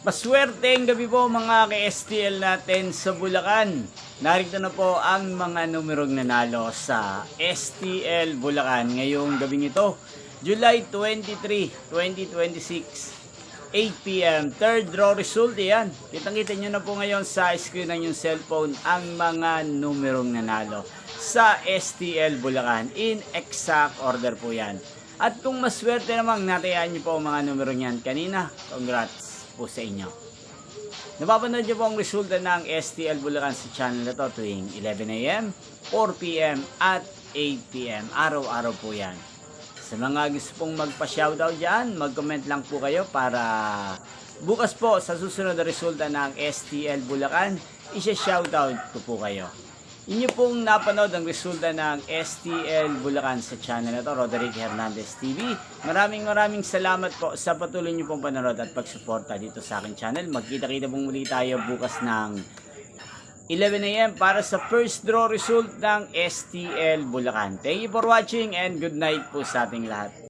Maswerteng gabi po mga ka-STL natin sa Bulacan. Narito na po ang mga numerong nanalo sa STL Bulacan ngayong gabing ito, July 23, 2026, 8 p.m. Third draw result yan. Kitang-kita nyo na po ngayon sa screen ng yung cellphone ang mga numerong nanalo sa STL Bulacan. In exact order po yan. At kung maswerte namang natayaan nyo po ang mga numerong yan kanina, congrats po sa inyo. Napapanood nyo po ang resulta ng STL Bulacan sa channel na to tuwing 11 a.m., 4 p.m. at 8 p.m. Araw-araw po yan. Sa mga gusto pong magpa-shoutout dyan, mag-comment lang po kayo para bukas po sa susunod na resulta ng STL Bulacan, isa-shoutout ko po kayo. Inyo pong napanood ang resulta ng STL Bulacan sa channel na to, Roderick Hernandez TV. Maraming salamat po sa patuloy nyo pong panonood at pagsuporta dito sa aking channel. Magkita-kita pong muli tayo bukas ng 11 a.m. para sa first draw result ng STL Bulacan. Thank you for watching and good night po sa ating lahat.